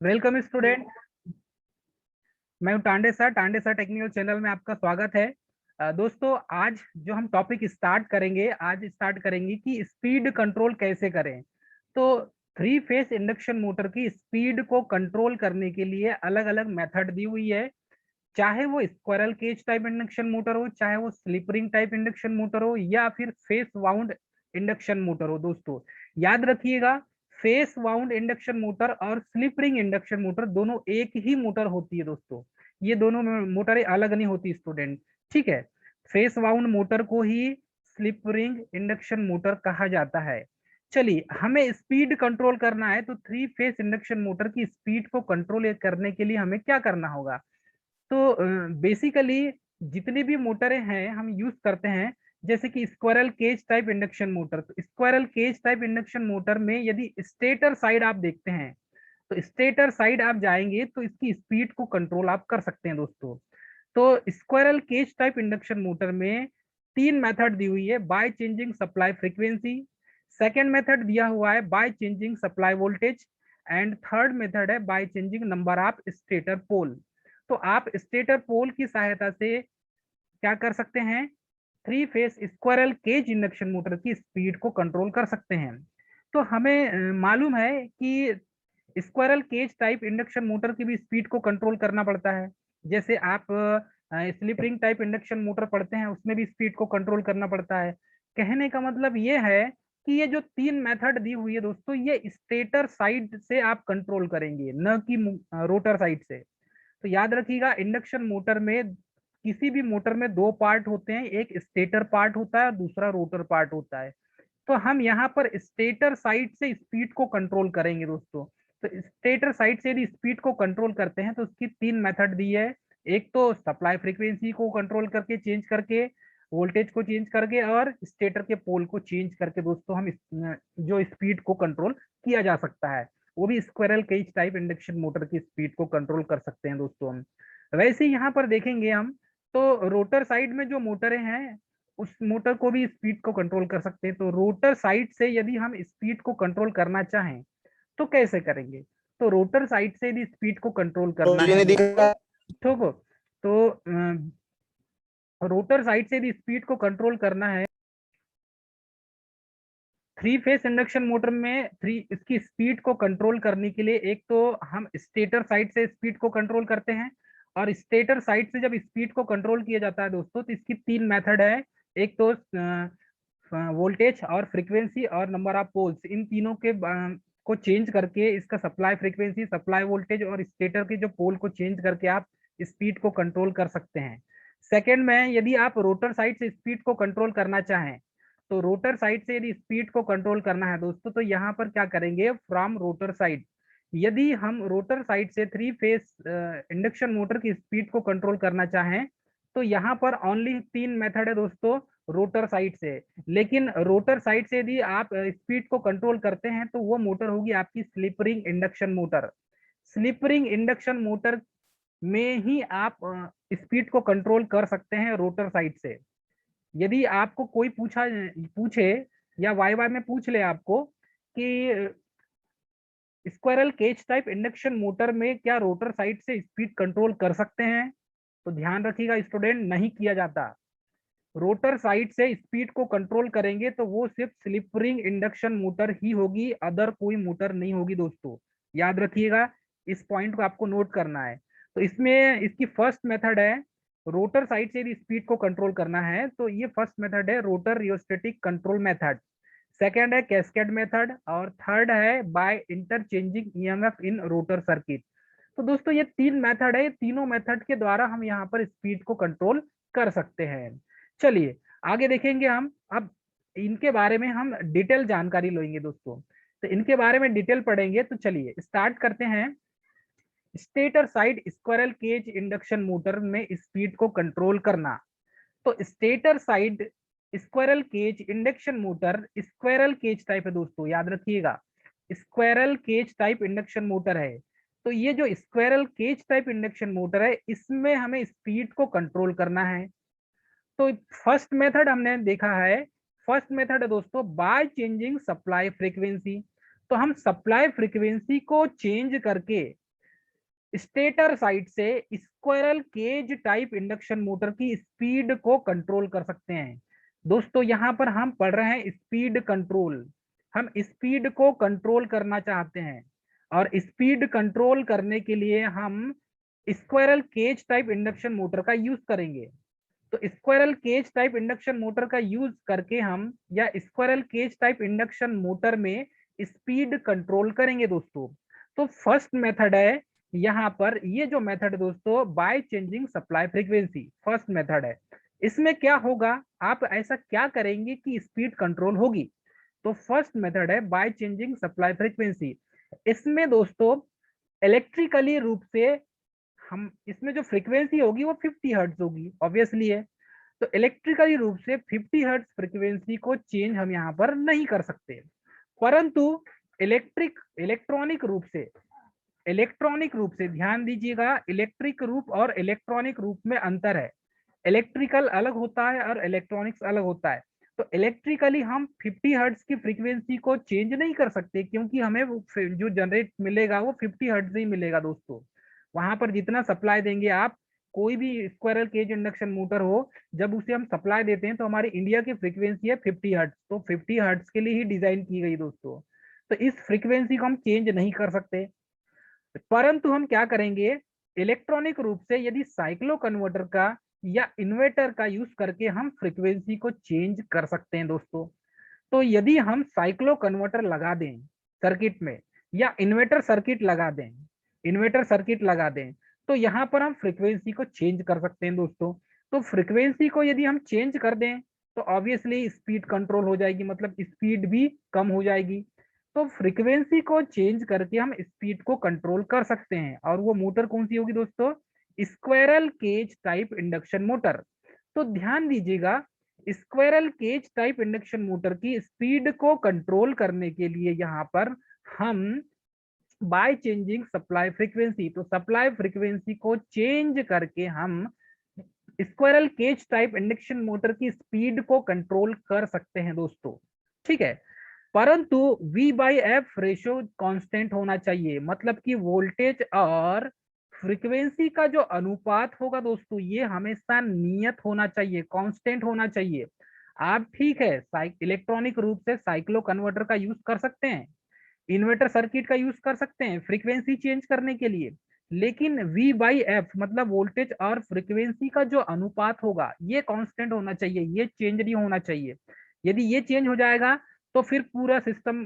Welcome student. मैं हूं Tande sir technical channel में आपका स्वागत है। दोस्तों, आज जो हम टॉपिक स्टार्ट करेंगे कि स्पीड कंट्रोल कैसे करें। तो थ्री फेस इंडक्शन मोटर की स्पीड को कंट्रोल करने के लिए अलग अलग मेथड दी हुई है। चाहे वो squirrel cage type induction motor हो, चाहे वो slip ring type induction motor हो, या फिर फेस वाउंड इंडक्शन मोटर हो। दोस्तों, याद रखिएगा, फेस वाउंड इंडक्शन मोटर और स्लिप रिंग इंडक्शन मोटर दोनों एक ही मोटर होती है। दोस्तों, ये दोनों मोटरें अलग नहीं होती स्टूडेंट। ठीक है, फेस वाउंड मोटर को ही स्लिप रिंग इंडक्शन मोटर कहा जाता है। चलिए, हमें स्पीड कंट्रोल करना है, तो थ्री फेस इंडक्शन मोटर की स्पीड को कंट्रोल करने के लिए हमें क्या करना होगा। तो बेसिकली जितनी भी मोटरें हैं हम यूज करते हैं, जैसे कि squirrel cage type induction motor. तो squirrel cage type induction motor में यदि स्टेटर साइड आप देखते हैं, तो स्टेटर साइड आप जाएंगे तो इसकी स्पीड को कंट्रोल आप कर सकते हैं। दोस्तों, तो squirrel cage type induction motor में तीन मेथड दी हुई है: by changing supply frequency, second method दिया हुआ है by changing supply voltage, and third method है by changing number of stator pole. तो आप स्टेटर पोल की सहायता से क्या कर सकते हैं, three phase squirrel cage induction motor की स्पीड को कंट्रोल कर सकते हैं। तो हमें मालूम है कि squirrel cage type induction motor की भी स्पीड को कंट्रोल करना पड़ता है। जैसे आप slip ring type induction motor पढ़ते हैं, उसमें भी स्पीड को कंट्रोल करना पड़ता है। कहने का मतलब ये है कि ये जो तीन मेथड दी हुई है दोस्तों, ये स्टेटर साइड से आप कंट्रोल करेंगे, न कि रोटर साइड से। तो याद रखिएगा, इंडक्शन मोटर में किसी भी मोटर में दो पार्ट होते हैं, एक स्टेटर पार्ट होता है और दूसरा रोटर पार्ट होता है। तो हम यहाँ पर स्टेटर साइड से स्पीड को कंट्रोल करेंगे दोस्तों। तो स्टेटर साइड से यदि स्पीड को कंट्रोल करते हैं तो उसकी तीन मेथड दी है। एक तो सप्लाई फ्रीक्वेंसी को कंट्रोल करके, चेंज करके, वोल्टेज को चेंज करके, और स्टेटर के पोल को चेंज करके दोस्तों हम जो स्पीड को कंट्रोल किया जा सकता है, वो भी squirrel cage type induction motor की स्पीड को कंट्रोल कर सकते हैं दोस्तों हम। वैसे ही यहाँ पर देखेंगे हम, तो रोटर साइड में जो मोटरें हैं, उस मोटर को भी स्पीड को कंट्रोल कर सकते हैं। तो रोटर साइड से यदि हम स्पीड को कंट्रोल करना चाहें तो कैसे करेंगे। तो रोटर साइड से यदि स्पीड को कंट्रोल तो करना ये है नहीं दोस्तों, दिखा। ठीक हो, तो रोटर साइड से यदि स्पीड को कंट्रोल करना है, थ्री फेस इंडक्शन मोटर में थ्री इसकी स्पीड को कंट्रोल करने के लिए एक तो हम स्टेटर साइड से स्पीड को कंट्रोल करते हैं। और स्टेटर साइड से जब स्पीड को कंट्रोल किया जाता है दोस्तों, तो इसकी तीन मेथड है। एक तो वोल्टेज और फ्रीक्वेंसी और नंबर ऑफ पोल्स, इन तीनों के को चेंज करके इसका सप्लाई फ्रीक्वेंसी, सप्लाई वोल्टेज और स्टेटर के जो पोल को चेंज करके आप स्पीड को कंट्रोल कर सकते हैं। सेकेंड में, यदि आप रोटर साइड से स्पीड को कंट्रोल करना चाहें, तो रोटर साइड से यदि स्पीड को कंट्रोल करना है दोस्तों, तो यहाँ पर क्या करेंगे, फ्रॉम रोटर साइड। यदि हम रोटर साइड से थ्री फेस इंडक्शन मोटर की स्पीड को कंट्रोल करना चाहें, तो यहाँ पर ओनली तीन मेथड है दोस्तों, रोटर साइड से। लेकिन रोटर साइड से यदि आप स्पीड को कंट्रोल करते हैं, तो वो मोटर होगी आपकी slip ring induction motor. Slip ring induction motor में ही आप स्पीड को कंट्रोल कर सकते हैं रोटर साइड से। यदि आपको कोई पूछे या वाई वाई में पूछ ले आपको कि squirrel cage type induction motor में क्या रोटर साइड से स्पीड कंट्रोल कर सकते हैं, तो ध्यान रखिएगा स्टूडेंट, नहीं किया जाता। रोटर साइड से स्पीड को कंट्रोल करेंगे तो वो सिर्फ स्लिप रिंग इंडक्शन मोटर ही होगी, अदर कोई मोटर नहीं होगी दोस्तों। याद रखिएगा, इस पॉइंट को आपको नोट करना है। तो इसमें इसकी फर्स्ट मेथड है, रोटर साइड से यदि स्पीड को कंट्रोल करना है तो ये फर्स्ट मेथड है rotor rheostatic control method. Second है कैस्केड मेथड, और थर्ड है by interchanging EMF in rotor circuit. तो दोस्तों, ये तीन मेथड है, ये तीनों मेथड के द्वारा हम यहाँ पर स्पीड को कंट्रोल कर सकते हैं। चलिए आगे देखेंगे हम। अब इनके बारे में हम डिटेल जानकारी लेंगे दोस्तों, तो इनके बारे में डिटेल पढ़ेंगे। तो चलिए स्टार्ट करते हैं। Stator side squirrel cage induction motor में स्पीड को कंट्रोल करना। तो stator side squirrel cage induction motor squirrel cage type है दोस्तों, याद रखिएगा, squirrel cage type induction motor है। तो ये जो squirrel cage type induction motor है, इसमें हमें स्पीड को कंट्रोल करना है। तो फर्स्ट मेथड हमने देखा है, फर्स्ट मेथड है दोस्तों बाय चेंजिंग सप्लाई फ्रीक्वेंसी। तो हम सप्लाई फ्रीक्वेंसी को चेंज करके स्टेटर साइड से squirrel cage type induction motor की स्पीड को कंट्रोल कर सकते हैं। दोस्तों यहाँ पर हम पढ़ रहे हैं स्पीड कंट्रोल, हम स्पीड को कंट्रोल करना चाहते हैं और स्पीड कंट्रोल करने के लिए हम squirrel cage type induction motor का यूज करेंगे। तो squirrel cage type induction motor का यूज करके हम या squirrel cage type induction motor में स्पीड कंट्रोल करेंगे दोस्तों। तो फर्स्ट मेथड है यहाँ पर, ये जो मेथड है दोस्तों, bye changing supply frequency, first method है। इसमें क्या होगा, आप ऐसा क्या करेंगे कि स्पीड कंट्रोल होगी? तो फर्स्ट मेथड है बाय चेंजिंग सप्लाई फ्रीक्वेंसी। इसमें दोस्तों इलेक्ट्रिकली रूप से हम, इसमें जो फ्रीक्वेंसी होगी वो 50 हर्ट्ज होगी, ऑब्वियसली है। तो इलेक्ट्रिकली रूप से 50 हर्ट्ज फ्रीक्वेंसी को चेंज हम यहाँ पर नहीं कर सकते, परंतु इलेक्ट्रॉनिक रूप से ध्यान दीजिएगा, इलेक्ट्रिक रूप और इलेक्ट्रॉनिक रूप में अंतर है। इलेक्ट्रिकल अलग होता है और इलेक्ट्रॉनिक्स अलग होता है। तो इलेक्ट्रिकली हम 50 हर्ट्ज की फ्रीक्वेंसी को चेंज नहीं कर सकते, क्योंकि हमें जो जनरेट मिलेगा वो 50 हर्ट्ज से ही मिलेगा दोस्तों। वहां पर जितना सप्लाई देंगे आप, कोई भी स्क्वायरल केज इंडक्शन मोटर हो, जब उसे हम सप्लाई देते हैं तो हमारी इंडिया की फ्रीक्वेंसी है 50 हर्ट्ज, तो 50 हर्ट्ज के लिए ही डिजाइन की गई दोस्तों। तो इस फ्रीक्वेंसी को हम चेंज नहीं कर सकते, परंतु हम क्या करेंगे, इलेक्ट्रॉनिक रूप से यदि साइक्लो कन्वर्टर का या इन्वर्टर का यूज करके हम फ्रीक्वेंसी को चेंज कर सकते हैं दोस्तों। तो यदि हम साइक्लो कन्वर्टर लगा दें सर्किट में या इन्वर्टर सर्किट लगा दें, तो यहाँ पर हम फ्रीक्वेंसी को चेंज कर सकते हैं दोस्तों। तो फ्रीक्वेंसी को यदि हम चेंज कर दें तो ऑब्वियसली स्पीड कंट्रोल हो जाएगी, मतलब स्पीड भी कम हो जाएगी। तो फ्रीक्वेंसी को चेंज करके हम स्पीड को कंट्रोल कर सकते हैं, और वो मोटर कौन सी होगी दोस्तों? Squirrel cage type induction motor. तो ध्यान दीजिएगा, squirrel cage type induction motor की स्पीड को कंट्रोल करने के लिए यहाँ पर हम बाय चेंजिंग सप्लाई फ्रीक्वेंसी, तो सप्लाई फ्रीक्वेंसी को चेंज करके हम squirrel cage type induction motor की स्पीड को कंट्रोल कर सकते हैं दोस्तों। ठीक है, परंतु V by F ratio constant होना चाहिए, मतलब कि वोल्टेज और फ्रीक्वेंसी का जो अनुपात होगा दोस्तों, ये हमेशा नियत होना चाहिए, कांस्टेंट होना चाहिए। आप ठीक है इलेक्ट्रॉनिक रूप से साइक्लो कन्वर्टर का यूज कर सकते हैं, इन्वर्टर सर्किट का यूज कर सकते हैं फ्रीक्वेंसी चेंज करने के लिए, लेकिन V बाई एफ मतलब वोल्टेज और फ्रीक्वेंसी का जो अनुपात होगा ये कांस्टेंट होना चाहिए, ये चेंज नहीं होना चाहिए। यदि ये चेंज हो जाएगा तो फिर पूरा सिस्टम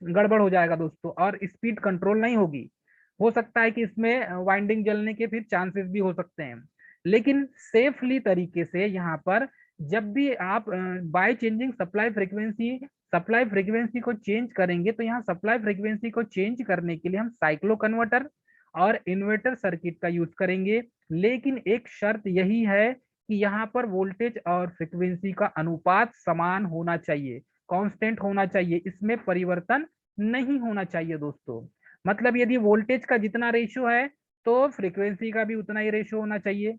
गड़बड़ हो जाएगा दोस्तों, और स्पीड कंट्रोल नहीं होगी। हो सकता है कि इसमें वाइंडिंग जलने के फिर चांसेस भी हो सकते हैं। लेकिन सेफली तरीके से यहाँ पर जब भी आप बाय चेंजिंग सप्लाई फ्रीक्वेंसी को चेंज करेंगे, तो यहाँ सप्लाई फ्रीक्वेंसी को चेंज करने के लिए हम साइक्लो कन्वर्टर और इन्वर्टर सर्किट का यूज करेंगे। लेकिन एक शर्त यही है कि यहाँ पर वोल्टेज और फ्रीक्वेंसी का अनुपात समान होना चाहिए, कांस्टेंट होना चाहिए, इसमें परिवर्तन नहीं होना चाहिए दोस्तों। मतलब यदि वोल्टेज का जितना रेशियो है तो फ्रीक्वेंसी का भी उतना ही रेशियो होना चाहिए,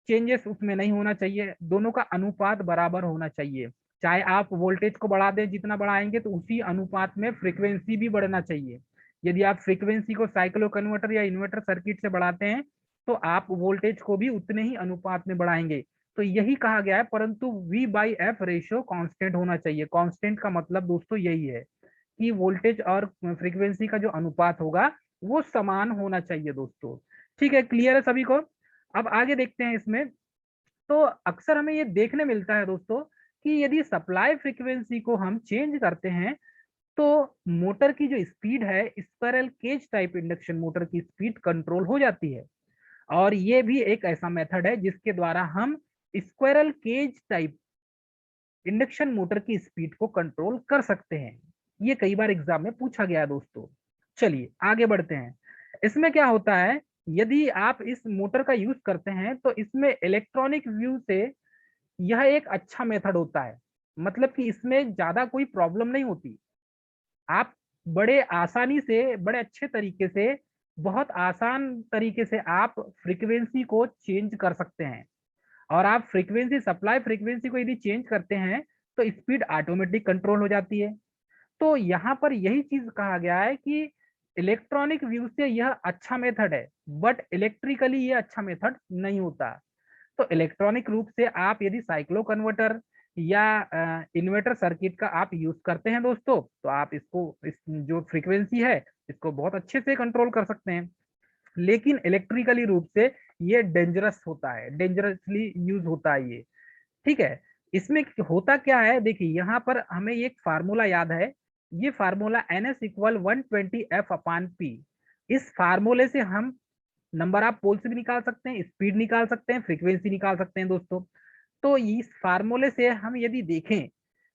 चेंजेस उसमें नहीं होना चाहिए, दोनों का अनुपात बराबर होना चाहिए। चाहे आप वोल्टेज को बढ़ा दें, जितना बढ़ाएंगे तो उसी अनुपात में फ्रीक्वेंसी भी बढ़ना चाहिए। यदि आप फ्रीक्वेंसी को साइक्लो कन्वर्टर या इन्वर्टर सर्किट से बढ़ाते हैं तो आप वोल्टेज को भी उतने ही अनुपात में बढ़ाएंगे। तो यही कहा गया है, परंतु V by F ratio constant होना चाहिए। कांस्टेंट का मतलब दोस्तों यही है कि वोल्टेज और फ्रीक्वेंसी का जो अनुपात होगा वो समान होना चाहिए दोस्तों। ठीक है, क्लियर है सभी को? अब आगे देखते हैं इसमें। तो अक्सर हमें ये देखने मिलता है दोस्तों कि यदि सप्लाई फ्रीक्वेंसी को हम चेंज करते हैं तो मोटर की जो स्पीड है, squirrel cage type induction motor की स्पीड कंट्रोल हो जाती है। और ये भी एक ऐसा मेथड है जिसके द्वारा हम squirrel cage type induction motor की स्पीड को कंट्रोल कर सकते हैं। ये कई बार एग्जाम में पूछा गया है दोस्तों। चलिए आगे बढ़ते हैं। इसमें क्या होता है, यदि आप इस मोटर का यूज करते हैं तो इसमें इलेक्ट्रॉनिक व्यू से यह एक अच्छा मेथड होता है, मतलब कि इसमें ज्यादा कोई प्रॉब्लम नहीं होती। आप बड़े आसानी से, बड़े अच्छे तरीके से, बहुत आसान तरीके से आप फ्रीक्वेंसी को चेंज कर सकते हैं। और आप फ्रीक्वेंसी, सप्लाई फ्रीक्वेंसी को यदि चेंज करते हैं तो स्पीड ऑटोमेटिक कंट्रोल हो जाती है। तो यहाँ पर यही चीज कहा गया है कि इलेक्ट्रॉनिक व्यू से यह अच्छा मेथड है, बट इलेक्ट्रिकली ये अच्छा मेथड नहीं होता। तो इलेक्ट्रॉनिक रूप से आप यदि साइक्लो कन्वर्टर या इन्वर्टर सर्किट का आप यूज करते हैं दोस्तों, तो आप इस जो फ्रीक्वेंसी है इसको बहुत अच्छे से कंट्रोल कर सकते हैं। लेकिन इलेक्ट्रिकली रूप से ये डेंजरस होता है, डेंजरसली यूज होता है ये। ठीक है, इसमें होता क्या है, देखिए यहाँ पर हमें एक फार्मूला याद है, ये फार्मूला NS इक्वल 120F/P। इस फार्मूले से हम नंबर ऑफ पोल्स भी निकाल सकते हैं, स्पीड निकाल सकते हैं, फ्रीक्वेंसी निकाल सकते हैं दोस्तों। तो इस फार्मूले से हम यदि देखें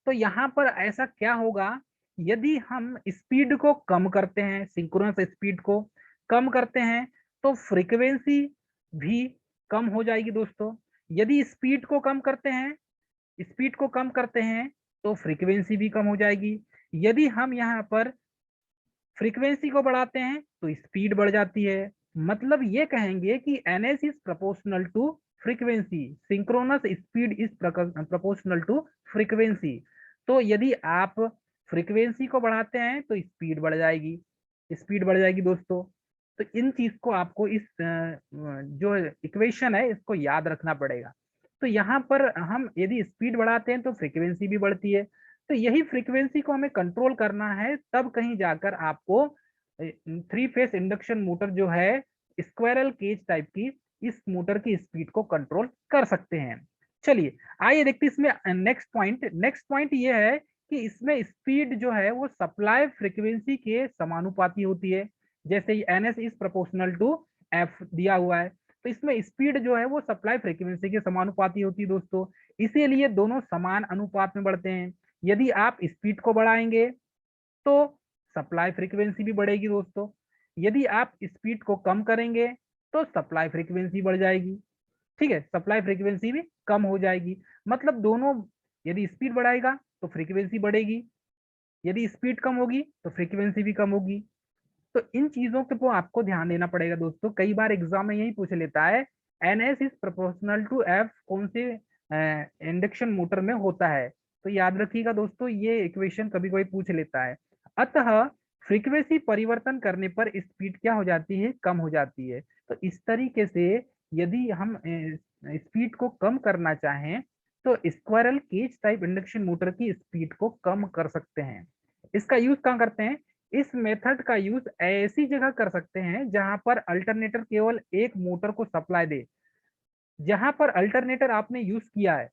तो यहाँ पर ऐसा क्या होगा, यदि हम स्पीड को कम करते हैं, सिंक्रोनस स्पीड को कम करते हैं, तो फ्रीक्वेंसी भी कम हो जाएगी दोस्तों। यदि स्पीड को कम करते हैं तो फ्रीक्वेंसी भी कम हो जाएगी। यदि हम यहाँ पर फ्रीक्वेंसी को बढ़ाते हैं तो स्पीड बढ़ जाती है। मतलब ये कहेंगे कि NS is proportional to frequency, synchronous speed is proportional to frequency. तो यदि आप फ्रीक्वेंसी को बढ़ाते हैं तो स्पीड बढ़ जाएगी दोस्तों। तो इन चीज को आपको इस जो इक्वेशन है इसको याद रखना पड़ेगा। तो यहाँ पर हम यदि स्पीड बढ़ाते हैं तो फ्रीक्वेंसी भी बढ़ती है। तो यही फ्रीक्वेंसी को हमें कंट्रोल करना है, तब कहीं जाकर आपको 3 फेस इंडक्शन मोटर जो है स्क्वायरल केज टाइप की, इस मोटर की स्पीड को कंट्रोल कर सकते हैं। चलिए आइए देखते हैं इसमें नेक्स्ट पॉइंट ये है कि इसमें स्पीड जो है वो सप्लाई फ्रीक्वेंसी के समानुपाती होती है। जैसे NS is proportional to F दिया हुआ है, तो इसमें स्पीड जो है वो सप्लाई फ्रीक्वेंसी के समानुपाती होती है दोस्तों। इसीलिए दोनों समान अनुपात में बढ़ते हैं। यदि आप स्पीड को बढ़ाएंगे तो सप्लाई फ्रीक्वेंसी भी बढ़ेगी दोस्तों। यदि आप स्पीड को कम करेंगे तो सप्लाई फ्रीक्वेंसी बढ़ जाएगी। ठीक है, सप्लाई फ्रीक्वेंसी भी कम हो जाएगी। मतलब दोनों, यदि स्पीड बढ़ाएगा तो फ्रीक्वेंसी बढ़ेगी, यदि स्पीड कम होगी तो फ्रीक्वेंसी भी कम होगी। तो इन चीजों के को आपको ध्यान देना पड़ेगा दोस्तों। कई बार एग्जाम में यही पूछ लेता है, NS is proportional to F कौन से इंडक्शन मोटर में होता है। तो याद रखिएगा दोस्तों, ये इक्वेशन कभी कभी पूछ लेता है। अतः फ्रीक्वेंसी परिवर्तन करने पर स्पीड क्या हो जाती है, कम हो जाती है। तो इस तरीके से यदि हम स्पीड को कम करना चाहें तो squirrel cage type induction motor की स्पीड को कम कर सकते हैं। इसका यूज कहाँ करते हैं, इस मेथड का यूज ऐसी जगह कर सकते हैं जहां पर अल्टरनेटर केवल एक मोटर को सप्लाई दे। जहां पर अल्टरनेटर आपने यूज किया है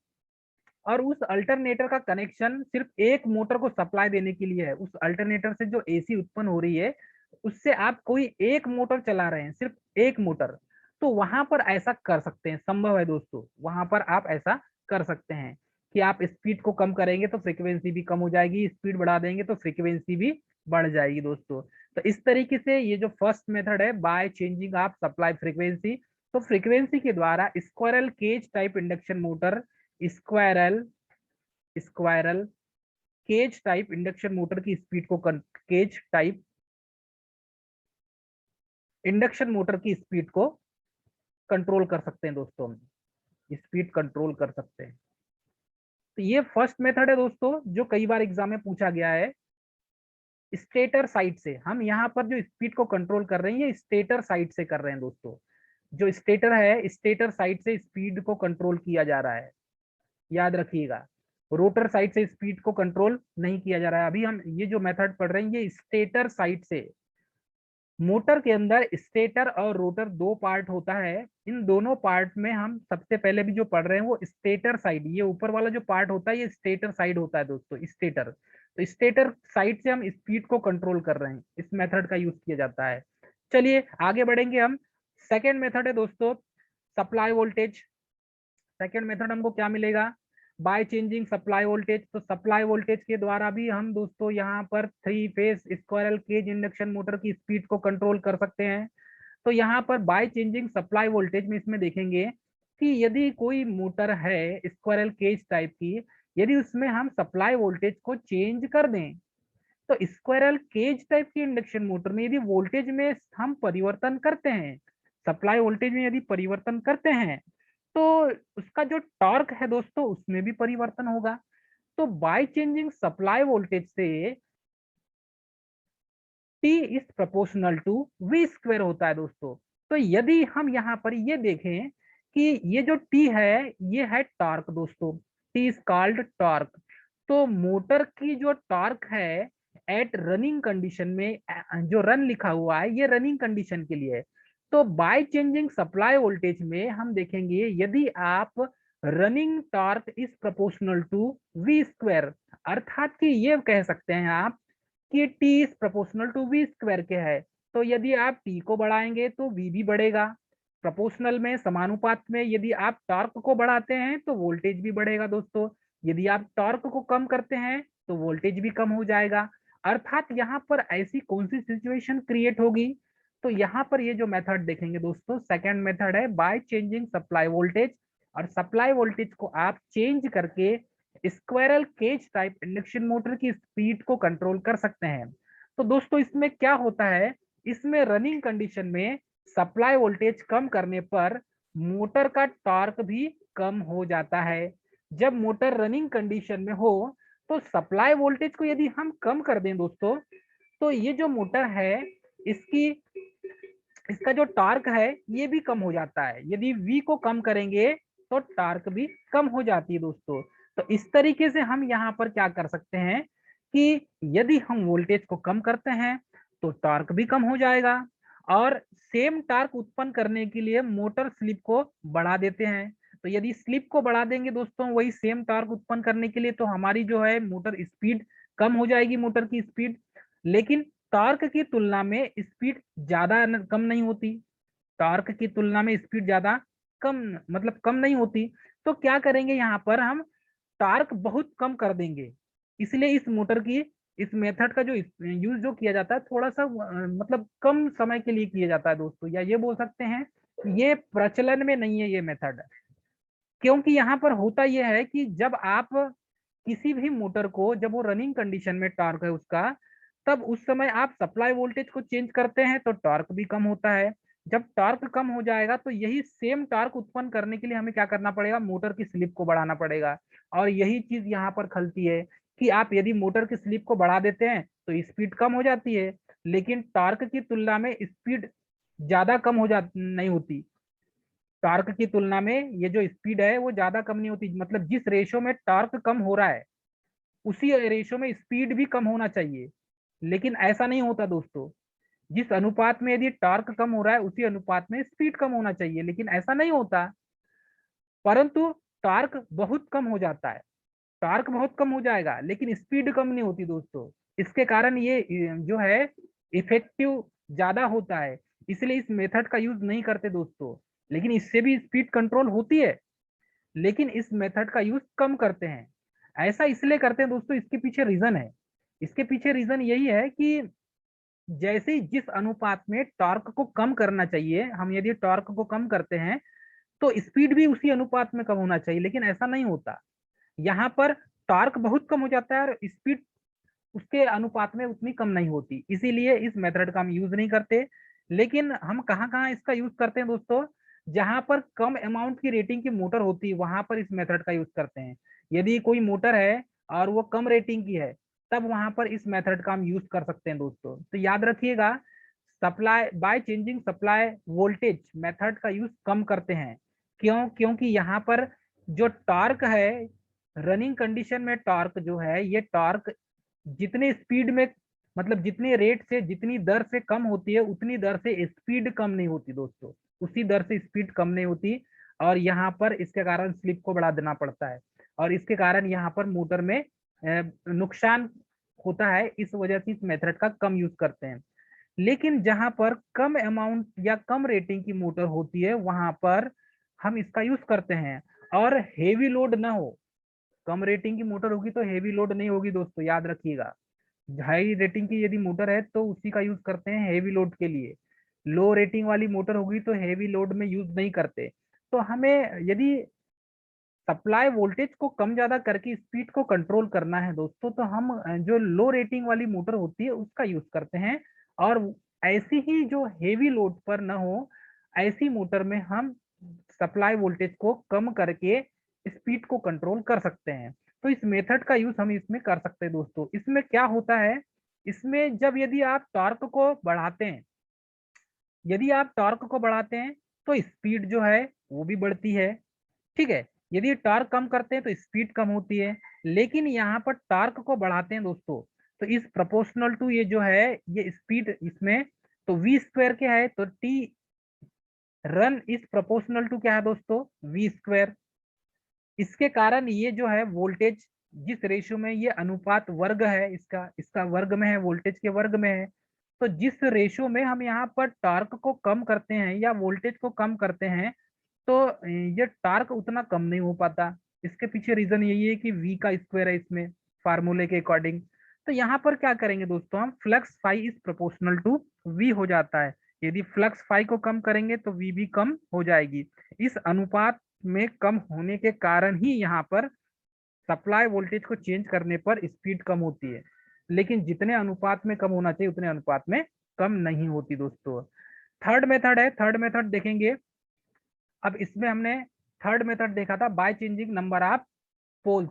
और उस अल्टरनेटर का कनेक्शन सिर्फ एक मोटर को सप्लाई देने के लिए है, उस अल्टरनेटर से जो AC उत्पन्न हो रही है उससे आप कोई एक मोटर चला रहे हैं, सिर्फ एक मोटर, तो वहां पर ऐसा कर सकते हैं, संभव है दोस्तों। वहां पर आप ऐसा कर सकते हैं कि आप स्पीड को कम करेंगे तो फ्रीक्वेंसी भी कम हो जाएगी, स्पीड बढ़ा देंगे तो फ्रीक्वेंसी भी बढ़ जाएगी दोस्तों। तो इस तरीके से ये जो फर्स्ट मेथड है, by changing of supply frequency, तो फ्रीक्वेंसी के द्वारा squirrel cage type induction motor, squirrel squirrel cage type induction motor की स्पीड को केज टाइप इंडक्शन मोटर की स्पीड को कंट्रोल कर सकते हैं दोस्तों, हम स्पीड कंट्रोल कर सकते हैं। तो ये फर्स्ट मेथड है दोस्तों जो कई बार एग्जाम में पूछा गया है। स्टेटर साइड से हम यहाँ पर जो स्पीड को कंट्रोल कर रहे हैं ये स्टेटर साइड से कर रहे हैं दोस्तों। जो स्टेटर है, स्टेटर साइड से स्पीड को कंट्रोल किया जा रहा है, याद रखिएगा। रोटर साइड से स्पीड को कंट्रोल नहीं किया जा रहा है। अभी हम ये जो मेथड पढ़ रहे हैं ये स्टेटर साइड से। मोटर के अंदर स्टेटर और रोटर दो पार्ट होता है, इन दोनों पार्ट में हम सबसे पहले भी जो पढ़ रहे हैं वो स्टेटर साइड, ये ऊपर वाला जो पार्ट होता है ये स्टेटर साइड होता है दोस्तों, स्टेटर। तो स्टेटर साइड से हम स्पीड को कंट्रोल कर रहे हैं, इस मेथड का यूज किया जाता है। चलिए आगे बढ़ेंगे हम। सेकेंड मेथड है दोस्तों सप्लाई वोल्टेज। सेकेंड मेथड हमको क्या मिलेगा, बाय चेंजिंग सप्लाई वोल्टेज। तो सप्लाई वोल्टेज के द्वारा भी हम दोस्तों यहाँ पर 3 phase squirrel cage induction motor की स्पीड को कंट्रोल कर सकते हैं। तो यहाँ पर बाय चेंजिंग सप्लाई वोल्टेज में इसमें देखेंगे कि यदि कोई मोटर है स्क्वायरल केज टाइप की, यदि उसमें हम सप्लाई वोल्टेज को चेंज कर दें, तो स्क्वायरल केज टाइप की इंडक्शन मोटर में यदि वोल्टेज में हम परिवर्तन करते हैं, सप्लाई वोल्टेज में यदि परिवर्तन करते हैं, तो उसका जो टॉर्क है दोस्तों उसमें भी परिवर्तन होगा। तो बाय चेंजिंग सप्लाई वोल्टेज से T is proportional to V square होता है दोस्तों। तो यदि हम यहाँ पर ये देखें कि ये जो टी है ये है टॉर्क दोस्तों, टी इज कॉल्ड टॉर्क। तो मोटर की जो टॉर्क है एट रनिंग कंडीशन में, जो रन लिखा हुआ है ये रनिंग कंडीशन के लिए है। तो बाय चेंजिंग सप्लाई वोल्टेज में हम देखेंगे यदि आप running torque is proportional to V square, अर्थात कि ये कह सकते हैं आप कि T is proportional to V square के है। तो यदि आप टी को बढ़ाएंगे तो वी भी बढ़ेगा, प्रोपोर्शनल में समानुपात में। यदि आप टॉर्क को बढ़ाते हैं तो वोल्टेज भी बढ़ेगा दोस्तों, यदि आप टॉर्क को कम करते हैं तो वोल्टेज भी कम हो जाएगा। अर्थात यहाँ पर ऐसी कौन सी सिचुएशन क्रिएट होगी, तो यहाँ पर ये जो मेथड देखेंगे दोस्तों, सेकंड मेथड है बाय चेंजिंग सप्लाई वोल्टेज। और सप्लाई वोल्टेज को आप चेंज करके squirrel cage type induction motor की स्पीड को कंट्रोल कर सकते हैं। तो दोस्तों इसमें क्या होता है, इसमें रनिंग कंडीशन में सप्लाई वोल्टेज कम करने पर मोटर का टॉर्क भी कम हो जाता है। जब मोटर रनिंग कंडीशन में हो तो सप्लाई वोल्टेज को यदि हम कम कर दें दोस्तों, तो ये जो मोटर है इसकी इसका जो टॉर्क है ये भी कम हो जाता है। यदि वी को कम करेंगे तो टॉर्क भी कम हो जाती है दोस्तों। तो इस तरीके से हम यहाँ पर क्या कर सकते हैं कि यदि हम वोल्टेज को कम करते हैं तो टॉर्क भी कम हो जाएगा, और सेम टॉर्क उत्पन्न करने के लिए मोटर स्लिप को बढ़ा देते हैं। तो यदि स्लिप को बढ़ा देंगे दोस्तों वही सेम टॉर्क उत्पन्न करने के लिए, तो हमारी जो है मोटर स्पीड कम हो जाएगी, मोटर की स्पीड। लेकिन टॉर्क की तुलना में स्पीड ज्यादा कम नहीं होती, टॉर्क की तुलना में स्पीड ज्यादा कम मतलब कम नहीं होती। तो क्या करेंगे यहाँ पर हम टॉर्क बहुत कम कर देंगे। इसलिए इस मोटर की इस मेथड का जो यूज जो किया जाता है थोड़ा सा मतलब कम समय के लिए किया जाता है दोस्तों, या ये बोल सकते हैं ये प्रचलन में नहीं है ये मेथड। क्योंकि यहाँ पर होता यह है कि जब आप किसी भी मोटर को, जब वो रनिंग कंडीशन में टॉर्क है उसका, तब उस समय आप सप्लाई वोल्टेज को चेंज करते हैं तो टॉर्क भी कम होता है। जब टॉर्क कम हो जाएगा तो यही सेम टॉर्क उत्पन्न करने के लिए हमें क्या करना पड़ेगा, मोटर की स्लिप को बढ़ाना पड़ेगा। और यही चीज यहाँ पर खलती है कि आप यदि मोटर की स्लिप को बढ़ा देते हैं तो स्पीड कम हो जाती है, लेकिन टॉर्क की तुलना में स्पीड ज्यादा कम हो जा नहीं होती। टॉर्क की तुलना में ये जो स्पीड है वो ज्यादा कम नहीं होती, मतलब जिस रेशो में टॉर्क कम हो रहा है उसी रेशो में स्पीड भी कम होना चाहिए। लेकिन ऐसा नहीं होता दोस्तों, जिस अनुपात में यदि टॉर्क कम हो रहा है उसी अनुपात में स्पीड कम होना चाहिए, लेकिन ऐसा नहीं होता। परंतु टॉर्क बहुत कम हो जाता है, टॉर्क बहुत कम हो जाएगा लेकिन स्पीड कम नहीं होती दोस्तों। इसके कारण ये जो है इफेक्टिव ज्यादा होता है, इसलिए इस मेथड का यूज नहीं करते दोस्तों। लेकिन इससे भी स्पीड कंट्रोल होती है, लेकिन इस मेथड का यूज कम करते हैं। ऐसा इसलिए करते हैं दोस्तों, इसके पीछे रीजन है। इसके पीछे रीजन यही है कि जैसे ही जिस अनुपात में टॉर्क को कम करना चाहिए, हम यदि टॉर्क को कम करते हैं तो स्पीड भी उसी अनुपात में कम होना चाहिए, लेकिन ऐसा नहीं होता। यहाँ पर टॉर्क बहुत कम हो जाता है और स्पीड उसके अनुपात में उतनी कम नहीं होती, इसीलिए इस मेथड का हम यूज नहीं करते। लेकिन हम कहाँ कहाँ इसका यूज करते हैं दोस्तों, जहां पर कम अमाउंट की रेटिंग की मोटर होती है वहां पर इस मेथड का यूज करते हैं। यदि कोई मोटर है और वो कम रेटिंग की है तब वहां पर इस मेथड का हम यूज कर सकते हैं दोस्तों। तो याद रखिएगा, supply bye changing supply voltage method का यूज कम करते हैं। क्यों? क्योंकि यहाँ पर जो टॉर्क है, रनिंग कंडीशन में टॉर्क जो है, ये टॉर्क जितने स्पीड में मतलब जितने रेट से जितनी दर से कम होती है उतनी दर से स्पीड कम नहीं होती दोस्तों, उसी दर से स्पीड कम नहीं होती। और यहाँ पर इसके कारण स्लिप को बढ़ा देना पड़ता है, और इसके कारण यहाँ पर मोटर में नुकसान होता है। इस वजह से इस मेथड का कम यूज करते हैं। लेकिन जहां पर कम अमाउंट या कम रेटिंग की मोटर होती है वहां पर हम इसका यूज करते हैं, और हेवी लोड ना हो। कम रेटिंग की मोटर होगी तो हेवी लोड नहीं होगी दोस्तों, याद रखिएगा। हाई रेटिंग की यदि मोटर है तो उसी का यूज करते हैं हेवी लोड के लिए। लो रेटिंग वाली मोटर होगी तो हेवी लोड में यूज नहीं करते। तो हमें यदि सप्लाई वोल्टेज को कम ज्यादा करके स्पीड को कंट्रोल करना है दोस्तों, तो हम जो लो रेटिंग वाली मोटर होती है उसका यूज करते हैं। और ऐसी ही जो हेवी लोड पर ना हो ऐसी मोटर में हम सप्लाई वोल्टेज को कम करके स्पीड को कंट्रोल कर सकते हैं। तो इस मेथड का यूज हम इसमें कर सकते हैं दोस्तों। इसमें क्या होता है इसमें जब यदि आप टॉर्क को बढ़ाते हैं, यदि आप टॉर्क को बढ़ाते हैं तो स्पीड जो है वो भी बढ़ती है, ठीक है। यदि टॉर्क कम करते हैं तो स्पीड कम होती है। लेकिन यहाँ पर टॉर्क को बढ़ाते हैं दोस्तों, तो इस प्रोपोर्शनल टू ये जो है ये स्पीड इसमें, तो वी स्क्वायर क्या है, तो T run is proportional to क्या है दोस्तों, वी स्क्वायर। इसके कारण ये जो है वोल्टेज जिस रेशियो में, ये अनुपात वर्ग है इसका, इसका वर्ग में है, वोल्टेज के वर्ग में है। तो जिस रेशियो में हम यहाँ पर टॉर्क को कम करते हैं या वोल्टेज को कम करते हैं, तो ये टॉर्क उतना कम नहीं हो पाता। इसके पीछे रीजन यही है कि v का स्क्वायर है इसमें, फार्मूले के अकॉर्डिंग। तो यहाँ पर क्या करेंगे दोस्तों, हम flux phi is proportional to v हो जाता है। यदि फ्लक्स फाई को कम करेंगे तो v भी कम हो जाएगी। इस अनुपात में कम होने के कारण ही यहाँ पर सप्लाई वोल्टेज को चेंज करने पर स्पीड कम होती है। लेकिन जितने अनुपात में कम होना चाहिए उतने अनुपात में कम नहीं होती दोस्तों। थर्ड मेथड है, थर्ड मेथड देखेंगे। अब इसमें हमने थर्ड मेथड देखा था by changing number of poles.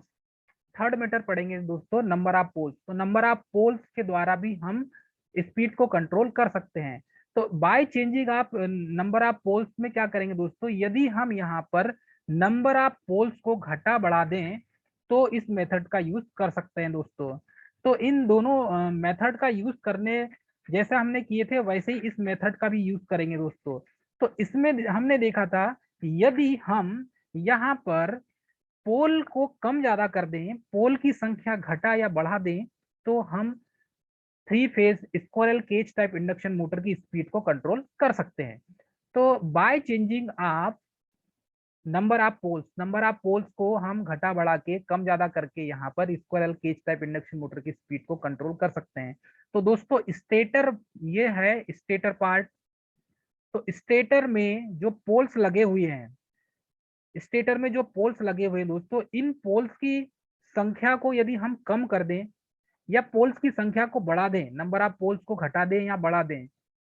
Third method पढ़ेंगे दोस्तों नंबर ऑफ पोल्स। तो नंबर ऑफ पोल्स के द्वारा भी हम स्पीड को कंट्रोल कर सकते हैं। तो by changing of number of poles में क्या करेंगे दोस्तों, यदि हम यहाँ पर नंबर ऑफ पोल्स को घटा बढ़ा दें तो इस मेथड का यूज कर सकते हैं दोस्तों। तो इन दोनों मेथड का यूज करने जैसा हमने किए थे वैसे ही इस मेथड का भी यूज करेंगे दोस्तों। तो इसमें हमने देखा था यदि हम यहाँ पर पोल को कम ज्यादा कर दें, पोल की संख्या घटा या बढ़ा दें, तो हम three phase squirrel cage type induction motor की स्पीड को कंट्रोल कर सकते हैं। तो बाय चेंजिंग आप number of poles, number of poles को हम घटा बढ़ा के कम ज्यादा करके यहाँ पर squirrel cage type induction motor की स्पीड को कंट्रोल कर सकते हैं। तो दोस्तों स्टेटर ये है, स्टेटर पार्ट। तो स्टेटर में जो पोल्स लगे हुए हैं, स्टेटर में जो पोल्स लगे हुए हैं दोस्तों, इन पोल्स की संख्या को यदि हम कम कर दें या पोल्स की संख्या को बढ़ा दें, नंबर ऑफ पोल्स को घटा दें या बढ़ा दें,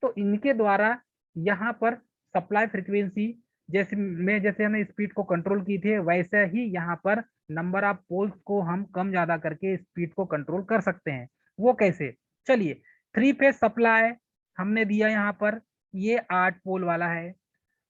तो इनके द्वारा यहाँ पर सप्लाई फ्रीक्वेंसी जैसे हमने स्पीड को कंट्रोल की थी वैसे ही यहाँ पर नंबर ऑफ पोल्स को हम कम ज्यादा करके स्पीड को कंट्रोल कर सकते हैं। वो कैसे, चलिए। थ्री फेज सप्लाई हमने दिया यहाँ पर, ये 8 पोल वाला है।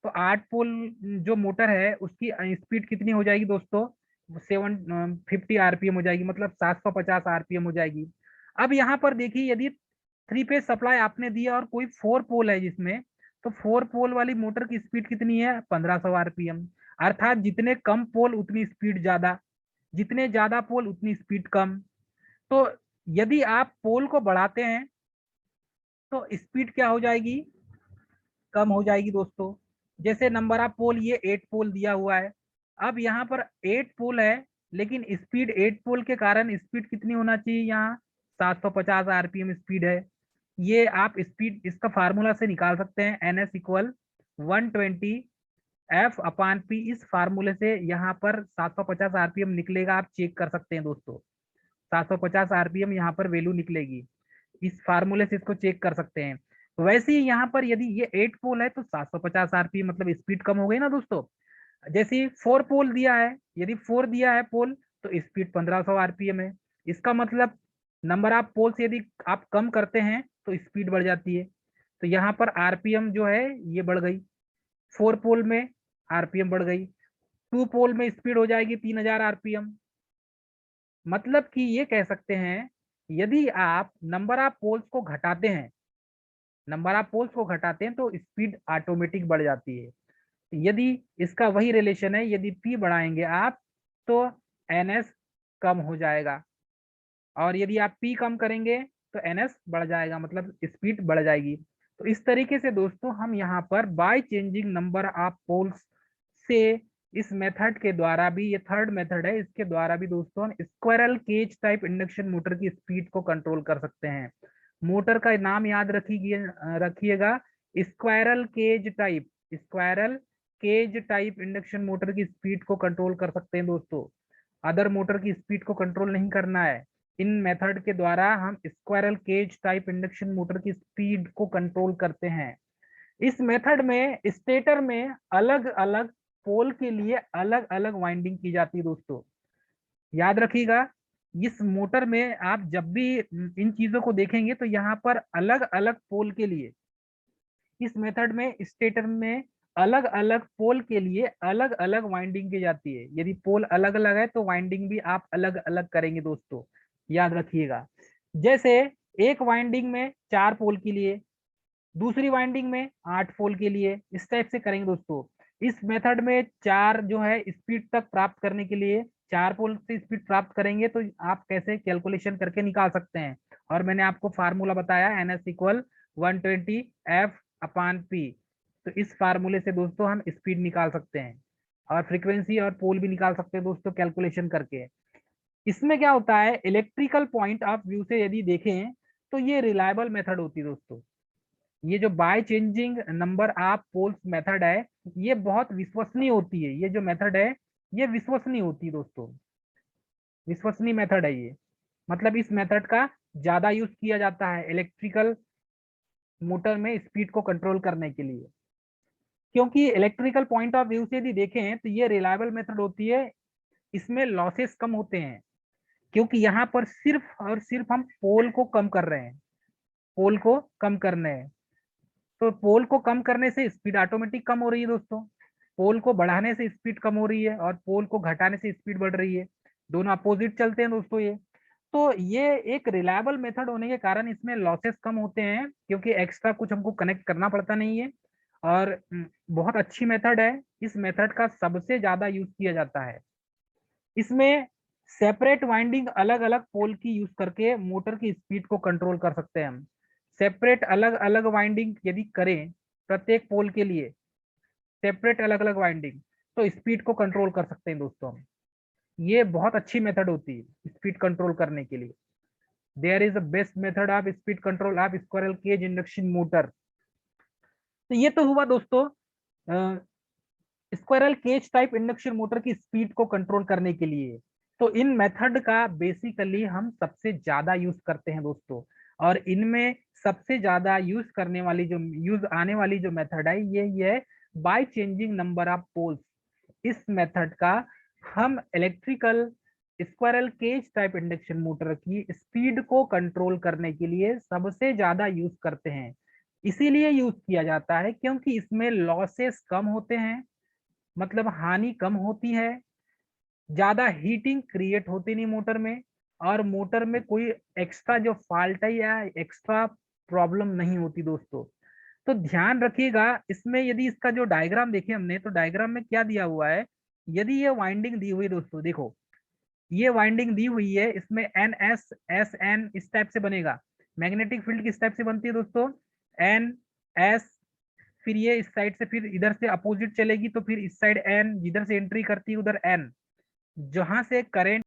तो 8 पोल जो मोटर है उसकी स्पीड कितनी हो जाएगी दोस्तों, 750 आरपीएम हो जाएगी, मतलब 750 आरपीएम हो जाएगी। अब यहाँ पर देखिए यदि थ्री फेज सप्लाई आपने दिया और कोई 4 पोल है जिसमें, तो 4 पोल वाली मोटर की स्पीड कितनी है, 1500 आरपीएम। अर्थात जितने कम पोल उतनी स्पीड ज्यादा, जितने ज्यादा पोल उतनी स्पीड कम। तो यदि आप पोल को बढ़ाते हैं तो स्पीड क्या हो जाएगी, कम हो जाएगी दोस्तों। जैसे नंबर ऑफ पोल ये 8 पोल दिया हुआ है, अब यहाँ पर 8 पोल है लेकिन स्पीड 8 पोल के कारण स्पीड कितनी होना चाहिए, यहाँ 750 आरपीएम स्पीड है। ये आप स्पीड इसका फार्मूला से निकाल सकते हैं, एन एस इक्वल 120 एफ अपान पी। इस फार्मूले से यहाँ पर 750 आरपीएम निकलेगा, आप चेक कर सकते हैं दोस्तों। 750 आरपीएम यहाँ पर वैल्यू निकलेगी, इस फार्मूले से इसको चेक कर सकते हैं। वैसे ही यहाँ पर यदि ये 8 पोल है तो 750 आरपीएम, मतलब स्पीड कम हो गई ना दोस्तों। जैसे 4 पोल दिया है, यदि 4 दिया है पोल तो स्पीड 1500 आरपीएम है। इसका मतलब नंबर ऑफ पोल्स यदि आप कम करते हैं तो स्पीड बढ़ जाती है। तो यहाँ पर आरपीएम जो है ये बढ़ गई, 4 पोल में आरपीएम बढ़ गई, 2 पोल में स्पीड हो जाएगी 3000 आरपीएम। मतलब कि ये कह सकते हैं यदि आप नंबर ऑफ पोल्स को घटाते हैं, नंबर ऑफ पोल्स को घटाते हैं तो स्पीड ऑटोमेटिक बढ़ जाती है। यदि इसका वही रिलेशन है, यदि पी बढ़ाएंगे आप तो एनएस कम हो जाएगा, और यदि आप पी कम करेंगे तो एनएस बढ़ जाएगा, मतलब स्पीड बढ़ जाएगी। तो इस तरीके से दोस्तों हम यहाँ पर by changing number of poles से इस मेथड के द्वारा भी, ये थर्ड मेथड है, इसके द्वारा भी दोस्तों हम squirrel cage type induction motor की स्पीड को कंट्रोल कर सकते हैं। मोटर का नाम याद रखिएगा, squirrel cage type, squirrel cage type induction motor की स्पीड को कंट्रोल कर सकते हैं दोस्तों। अदर मोटर की स्पीड को कंट्रोल नहीं करना है। इन मेथड के द्वारा हम squirrel cage type induction motor की स्पीड को कंट्रोल करते हैं। इस मेथड में स्टेटर में अलग अलग पोल के लिए अलग अलग वाइंडिंग की जाती है दोस्तों, याद रखिएगा। इस मोटर में आप जब भी इन चीजों को देखेंगे तो यहाँ पर अलग अलग पोल के लिए, इस मेथड में स्टेटर में अलग अलग पोल के लिए अलग अलग वाइंडिंग की जाती है। यदि पोल अलग अलग है तो वाइंडिंग भी आप अलग अलग करेंगे दोस्तों, याद रखिएगा। जैसे एक वाइंडिंग में 4 पोल के लिए, दूसरी वाइंडिंग में 8 पोल के लिए, इस टाइप से करेंगे दोस्तों। इस मेथड में 4 जो है स्पीड तक प्राप्त करने के लिए 4 पोल से स्पीड प्राप्त करेंगे तो आप कैसे कैलकुलेशन करके निकाल सकते हैं। और मैंने आपको फार्मूला बताया NS इक्वल 120 F अपान P। तो इस फार्मूले से दोस्तों हम स्पीड निकाल सकते हैं और फ्रीक्वेंसी और पोल भी निकाल सकते हैं दोस्तों कैलकुलेशन करके। इसमें क्या होता है, इलेक्ट्रिकल पॉइंट ऑफ व्यू से यदि देखें तो ये रिलायबल मेथड होती है दोस्तों। ये जो by changing number of poles method है, ये बहुत विश्वसनीय होती है। ये जो मेथड है ये विश्वसनीय होती है दोस्तों, विश्वसनीय मेथड है ये। मतलब इस मेथड का ज्यादा यूज किया जाता है इलेक्ट्रिकल मोटर में स्पीड को कंट्रोल करने के लिए। क्योंकि इलेक्ट्रिकल पॉइंट ऑफ व्यू से यदि देखें तो ये रिलायबल मेथड होती है, इसमें लॉसेस कम होते हैं। क्योंकि यहाँ पर सिर्फ और सिर्फ हम पोल को कम कर रहे हैं, पोल को कम करने हैं। तो पोल को कम करने से स्पीड ऑटोमेटिक कम हो रही है दोस्तों, पोल को बढ़ाने से स्पीड कम हो रही है और पोल को घटाने से स्पीड बढ़ रही है। दोनों अपोजिट चलते हैं दोस्तों ये। तो ये एक रिलायबल मेथड होने के कारण इसमें लॉसेस कम होते हैं, क्योंकि एक्स्ट्रा कुछ हमको कनेक्ट करना पड़ता नहीं है। और बहुत अच्छी मेथड है। इस मेथड का सबसे ज्यादा यूज किया जाता है। इसमें सेपरेट वाइंडिंग अलग अलग पोल की यूज करके मोटर की स्पीड को कंट्रोल कर सकते हैं हम। सेपरेट अलग अलग वाइंडिंग यदि करें प्रत्येक पोल के लिए, सेपरेट अलग अलग वाइंडिंग, तो स्पीड को कंट्रोल कर सकते हैं दोस्तों हम। ये बहुत अच्छी मेथड होती है स्पीड कंट्रोल करने के लिए। There is a best method of speed control of squirrel cage induction motor. तो ये तो हुआ दोस्तों squirrel cage type induction motor की स्पीड को कंट्रोल करने के लिए। तो इन मेथड का बेसिकली हम सबसे ज्यादा यूज करते हैं दोस्तों। और इनमें सबसे ज्यादा यूज करने वाली जो यूज आने वाली जो मेथड है ये है by changing number of poles. इस मेथड का हम electrical squirrel cage type induction motor की स्पीड को कंट्रोल करने के लिए सबसे ज्यादा यूज करते हैं। इसीलिए यूज किया जाता है क्योंकि इसमें लॉसेस कम होते हैं, मतलब हानि कम होती है, ज्यादा हीटिंग क्रिएट होती नहीं मोटर में, और मोटर में कोई एक्स्ट्रा जो फॉल्ट है या एक्स्ट्रा प्रॉब्लम नहीं होती दोस्तों। तो ध्यान रखिएगा इसमें, यदि इसका जो डायग्राम देखे हमने तो डायग्राम में क्या दिया हुआ है। यदि ये वाइंडिंग दी हुई दोस्तों, देखो ये वाइंडिंग दी हुई है, इसमें NS SN इस टाइप से बनेगा। मैग्नेटिक फील्ड किस टाइप से बनती है दोस्तों, NS, फिर ये इस साइड से फिर इधर से अपोजिट चलेगी तो फिर इस साइड N, जिधर से एंट्री करती है उधर N, जहां से करंट